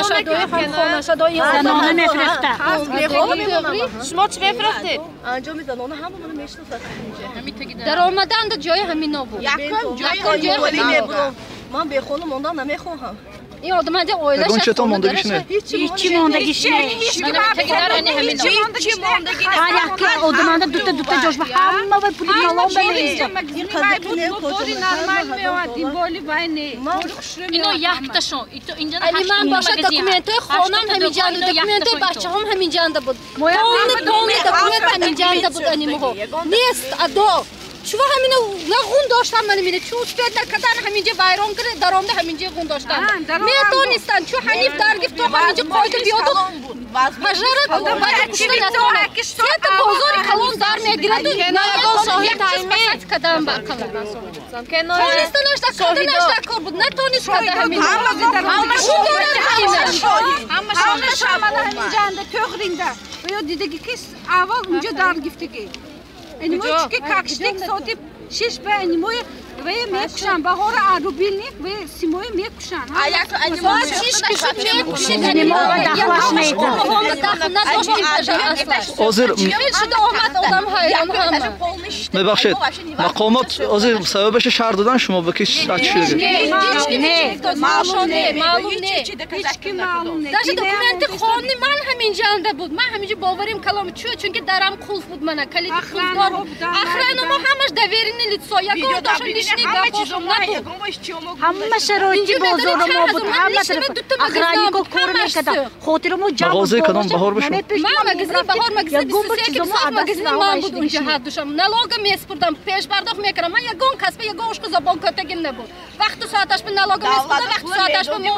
باشادوی هم خانشادوی زنانه میفرسته شما چی میفرستی؟ انجام زنانه همون میشناسن در آمدن در جای همین نبود من به خانم موندن نمیخواهم این آدم دیگه اویلش اون چطور موندگیش نه هیچی موندگیش نیست که آدم دوتا جوش به همه و پولی کلام اینو یک تاشون اینجا من باشه دکومنت خانم همین جانده دکومنت بچه هم همین جانده بود کامل دکومنت همین جانده بود انیمو نیست ادو شو همینو لغون داشتم من میره چو سپید نکردن همینجا بیرون کرد درآمده همینجا غون داشتم میتونستن چو حنیف درگفت تو همینجا قاید بیاد بجرد بعد کشتن نتونه سیت بازار کلون در میگیرد و نایگان شاهد تایمه کدام باکل تونست نشتا کردن نشتا کار بود نتونست کردن همین همه همینجا انده تغرینده و یا دیدگی کس اول اونجا درگفتگی اینموی چی که کشتیک ساتی شش به اینموی و میکشن بهار آروبیل نیک و سیموی میکشن اینموی شش کشت میکشن اینموی دخواش میدن آذر شده آمد آدم هایان همه میبخشید مقامات آذر سببش شهر دادن شما به کش چی دیگه معلوم نه داشت دکومنت خونی من همین جانده بود من همینجا باوریم کلام چونکه درم قلف بود من کلید قلف دار آخرانو ما همش دویرین لیتسو یکو داشتم لیشنی گاپوشم نبود همه شرایطی بازار ما بود همه طرف اخرانی کو کور میکرد خاطرمو جا مغازه کدام بهار بشم من مگزین بهار مگزین سیکی صاحب مگزین من بود اونجا حد داشتم نلاگ میسپردم پیش پرداخت میکردم من یگون کسب یگونش کو زبان کتگین نبود وقت ساعتش به نلاگ میسپردم وقت ساعتش به مو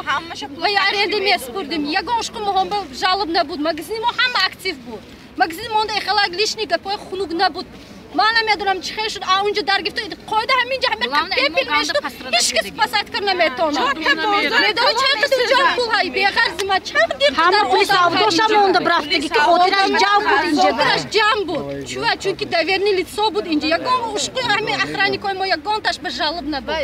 و یا ارنده میسپردیم یگونش کو مهم جالب نبود مگزین ما هم اکتیو بود مگزین مونده اخلاق لیشنی گپای خنوگ نبود من نمیدونم چه شد اونجا درگفت قاعده همینجا همه پیپل میشد هیچ کس پسات کرد نمیتونه میدونی چند جان پول های بیغرض ما چند دیر همه پلیس آبداشم مونده برفتگی که خاطرش جمع بود اینجا خاطرش جمع بود چونکه دویرنی لیتسو بود اینجا یگان اشقی همه اخرانی کوی ما یگان تاش به جالب نبود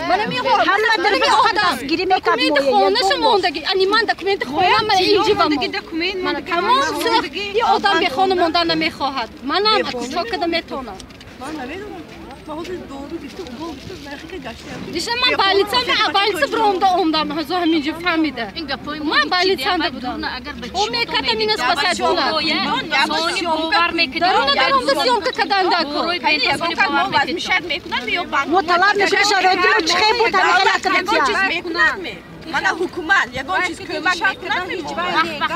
من میگم همه طرف دستگیری میکرد خونش موندگی انی من دکومنت خونم من اینجا من تمام این آدم به خونه موندن نمیخواهد منم کوچاک میتونم من نمیدونم ما حاضر دورو گفته اون گفته نخی گشتم دیشب من بالیتم برام اومدم هزو همینجا فهمیده من بالیتم بودم او میکردم این است واسه جونا درون سیون که کدام دکو مطلب میشه شرایطی رو چه بود همه خیلی من حکومت یگان چیز کمک میکنن